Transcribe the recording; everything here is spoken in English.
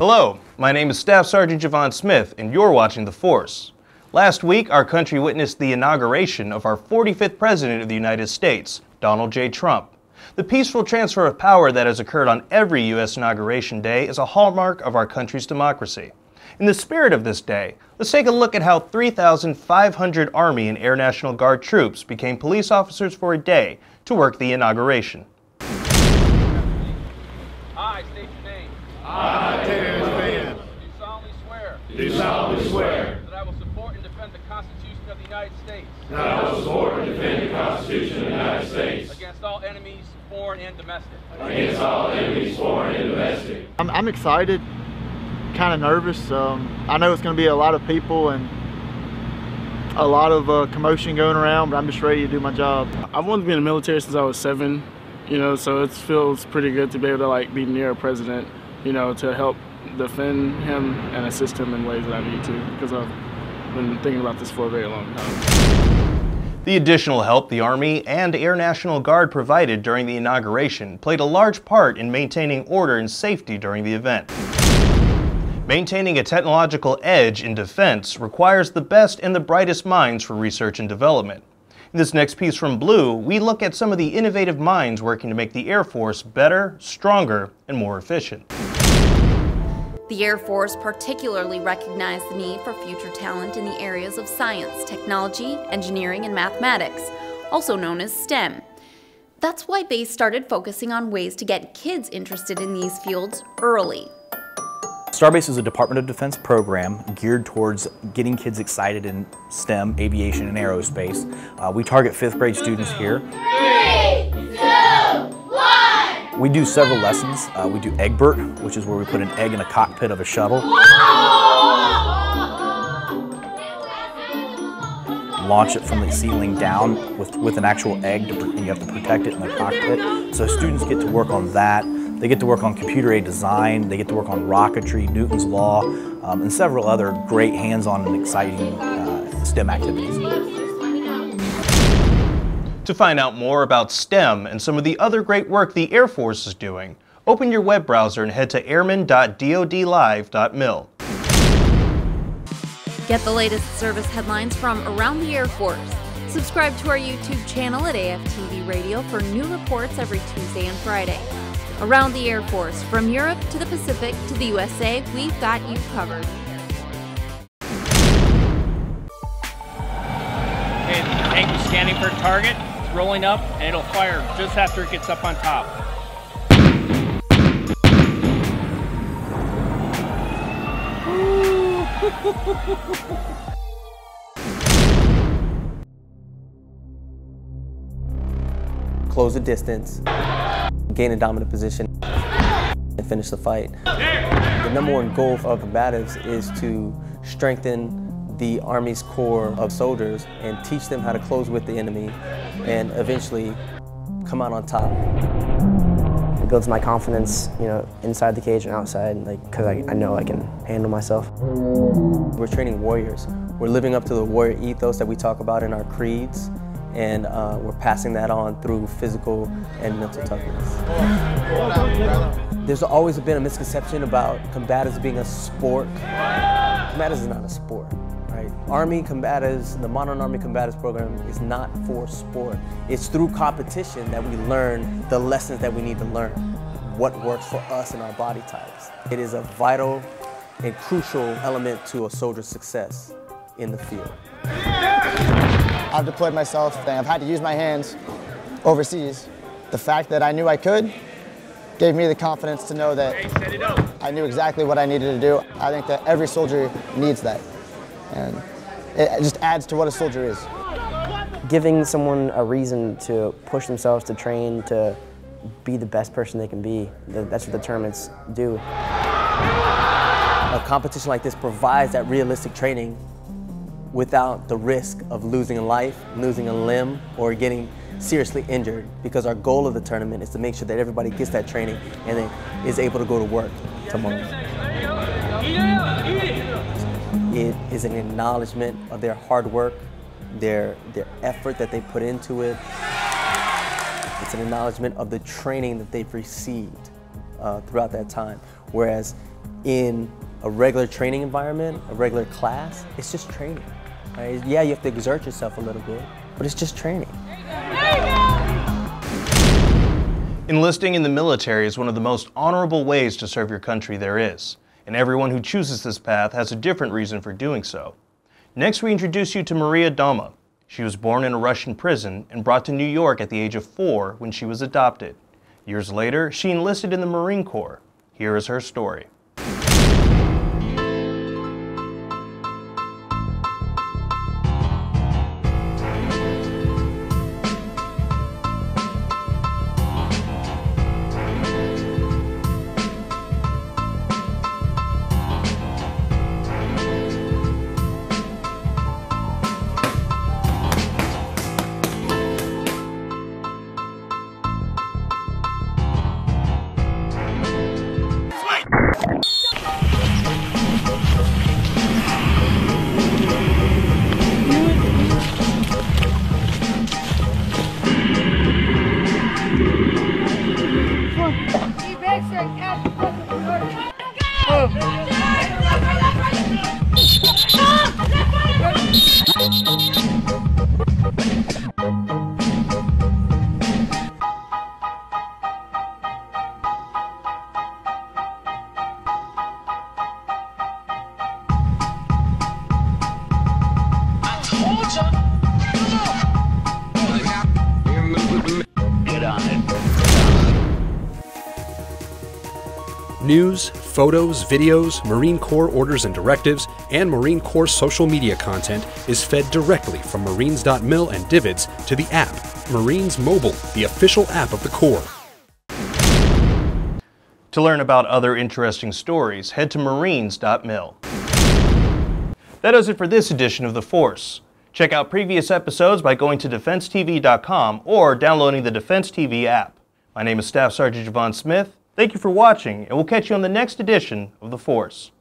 Hello, my name is Staff Sergeant Javon Smith, and you're watching The Force. Last week, our country witnessed the inauguration of our 45th President of the United States, Donald J. Trump. The peaceful transfer of power that has occurred on every U.S. Inauguration Day is a hallmark of our country's democracy. In the spirit of this day, let's take a look at how 3,500 Army and Air National Guard troops became police officers for a day to work the inauguration. I state your name. I, Terrence Mann, Do solemnly swear do solemnly swear that I will support and defend the Constitution of the United States that I will support and defend the Constitution of the United States against all enemies, foreign and domestic. against all enemies, foreign and domestic. I'm excited, kind of nervous. I know it's going to be a lot of people and a lot of commotion going around, but I'm just ready to do my job. I've wanted to be in the military since I was 7, so it feels pretty good to be able to be near a president, to help defend him and assist him in ways that I need to, because I've been thinking about this for a very long time. The additional help the Army and Air National Guard provided during the inauguration played a large part in maintaining order and safety during the event. Maintaining a technological edge in defense requires the best and the brightest minds for research and development. In this next piece from Blue, we look at some of the innovative minds working to make the Air Force better, stronger, and more efficient. The Air Force particularly recognized the need for future talent in the areas of science, technology, engineering, and mathematics, also known as STEM. That's why they started focusing on ways to get kids interested in these fields early. Starbase is a Department of Defense program geared towards getting kids excited in STEM, aviation, and aerospace. We target 5th grade students here. 3, 2, 1! We do several lessons. We do Egbert, which is where we put an egg in a cockpit of a shuttle. Launch it from the ceiling down with an actual egg, and you have to protect it in the cockpit. So students get to work on that. They get to work on computer-aided design, they get to work on rocketry, Newton's Law, and several other great hands-on and exciting STEM activities. To find out more about STEM and some of the other great work the Air Force is doing, open your web browser and head to airman.dodlive.mil. Get the latest service headlines from around the Air Force. Subscribe to our YouTube channel at AFTV Radio for new reports every Tuesday and Friday. Around the Air Force, from Europe to the Pacific to the USA, we've got you covered. Okay, the tank is scanning for a target. It's rolling up, and it'll fire just after it gets up on top. Close the distance, gain a dominant position, and finish the fight. The number one goal of our combatives is to strengthen the Army's core of soldiers and teach them how to close with the enemy and eventually come out on top. It builds my confidence, inside the cage and outside, because I know I can handle myself. We're training warriors. We're living up to the warrior ethos that we talk about in our creeds, and we're passing that on through physical and mental toughness. There's always been a misconception about combatives being a sport. Combatives is not a sport, right? Army combatives, the Modern Army Combatives program is not for sport. It's through competition that we learn the lessons that we need to learn, what works for us and our body types. It is a vital and crucial element to a soldier's success in the field. I've deployed myself and I've had to use my hands overseas. The fact that I knew I could gave me the confidence to know that I knew exactly what I needed to do. I think that every soldier needs that. And it just adds to what a soldier is. Giving someone a reason to push themselves, to train, to be the best person they can be, that's what the tournaments do. A competition like this provides that realistic training without the risk of losing a life, losing a limb, or getting seriously injured, because our goal of the tournament is to make sure that everybody gets that training and then is able to go to work tomorrow. It is an acknowledgement of their hard work, their effort that they put into it. It's an acknowledgement of the training that they've received throughout that time. Whereas in a regular training environment, a regular class, it's just training. Right? Yeah, you have to exert yourself a little bit, but it's just training. Enlisting in the military is one of the most honorable ways to serve your country there is, and everyone who chooses this path has a different reason for doing so. Next, we introduce you to Maria Doma. She was born in a Russian prison and brought to New York at the age of 4 when she was adopted. Years later, she enlisted in the Marine Corps. Here is her story. News, photos, videos, Marine Corps orders and directives, and Marine Corps social media content is fed directly from Marines.mil and Divids to the app, Marines Mobile, the official app of the Corps. To learn about other interesting stories, head to Marines.mil. That does it for this edition of The Force. Check out previous episodes by going to DefenseTV.com or downloading the Defense TV app. My name is Staff Sergeant Javon Smith. Thank you for watching, and we'll catch you on the next edition of The Force.